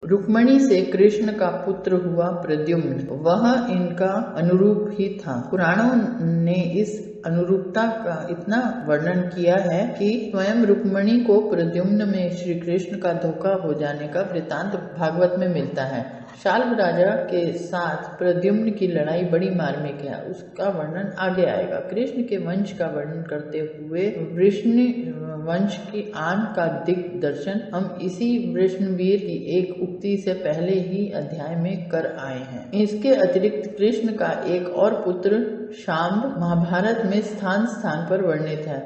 रुक्मिणी से कृष्ण का पुत्र हुआ प्रद्युम्न, वह इनका अनुरूप ही था। पुराणों ने इस अनुरूपता का इतना वर्णन किया है कि स्वयं रुक्मिणी को प्रद्युम्न में श्री कृष्ण का धोखा हो जाने का वृतांत भागवत में मिलता है। शाल्व राजा के साथ प्रद्युम्न की लड़ाई बड़ी मार्मिक है, उसका वर्णन आगे आएगा। कृष्ण के वंश का वर्णन करते हुए वृष्णि वंश की आन का दिग्दर्शन हम इसी वृष्णवीर की एक उक्ति से पहले ही अध्याय में कर आए हैं। इसके अतिरिक्त कृष्ण का एक और पुत्र शाम्ब महाभारत में स्थान स्थान पर वर्णित है।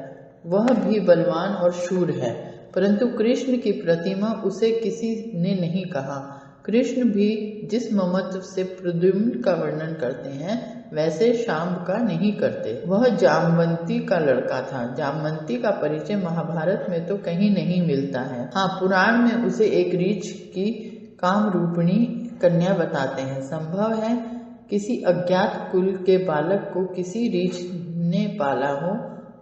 वह भी बलवान और शूर है, परंतु कृष्ण की प्रतिमा उसे किसी ने नहीं कहा। कृष्ण भी जिस ममत्व से प्रद्युम्न का वर्णन करते हैं वैसे शाम्ब का नहीं करते। वह जामवंती का लड़का था। जामवंती का परिचय महाभारत में तो कहीं नहीं मिलता है। हाँ, पुराण में उसे एक रीछ की कामरूपिणी कन्या बताते हैं। संभव है किसी अज्ञात कुल के बालक को किसी रीछ ने पाला हो,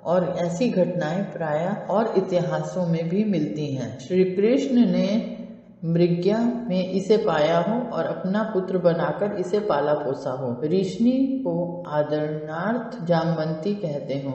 और ऐसी घटनाएं प्रायः और इतिहासों में भी मिलती हैं। श्री कृष्ण ने मृग्या में इसे पाया हो और अपना पुत्र बनाकर इसे पाला पोसा हो। ऋषि को आदरणार्थ जामवंती कहते हो।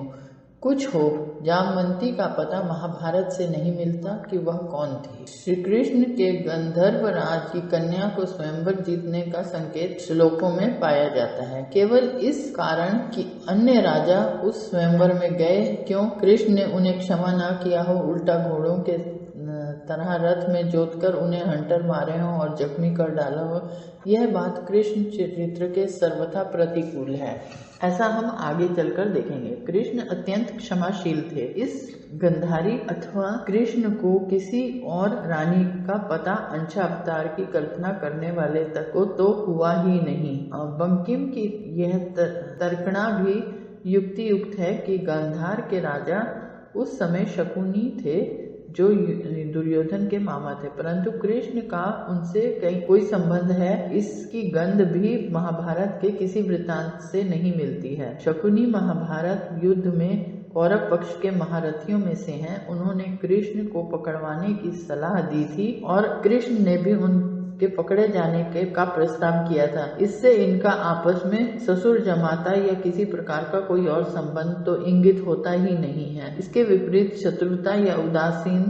कुछ हो, जामवंती का पता महाभारत से नहीं मिलता कि वह कौन थी। श्री कृष्ण के गंधर्व राज की कन्या को स्वयंवर जीतने का संकेत श्लोकों में पाया जाता है। केवल इस कारण कि अन्य राजा उस स्वयंवर में गए क्यों कृष्ण ने उन्हें क्षमा न किया हो, उल्टा घोड़ों के तरह रथ में जोतकर उन्हें हंटर मारे हो और जख्मी कर डाला हो, यह बात कृष्ण चरित्र के सर्वथा प्रतिकूल है। ऐसा हम आगे चलकर देखेंगे। कृष्ण अत्यंत क्षमाशील थे। इस गंधारी अथवा कृष्ण को किसी और रानी का पता अंश अवतार की कल्पना करने वाले तक को तो हुआ ही नहीं। बंकिम की यह तर्कना भी युक्तियुक्त है कि गांधार के राजा उस समय शकुनी थे जो दुर्योधन के मामा थे, परंतु कृष्ण का उनसे कोई संबंध है, इसकी गंध भी महाभारत के किसी वृत्तांत से नहीं मिलती है। शकुनी महाभारत युद्ध में कौरव पक्ष के महारथियों में से हैं। उन्होंने कृष्ण को पकड़वाने की सलाह दी थी और कृष्ण ने भी उनके पकड़े जाने का प्रस्ताव किया था। इससे इनका आपस में ससुर जमाता या किसी प्रकार का कोई और संबंध तो इंगित होता ही नहीं है। इसके विपरीत शत्रुता या उदासीन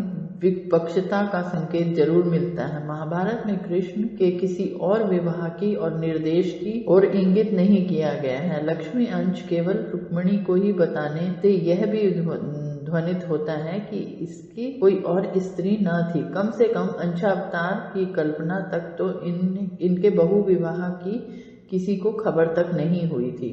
विपक्षता का संकेत जरूर मिलता है। महाभारत में कृष्ण के किसी और विवाह की और निर्देश की और इंगित नहीं किया गया है। लक्ष्मी अंश केवल रुक्मिणी को ही बताने से यह भी ध्वनित होता है कि इसकी कोई और स्त्री न थी। कम से कम अंशावतार की कल्पना तक तो इनके बहु विवाह की किसी को खबर तक नहीं हुई थी।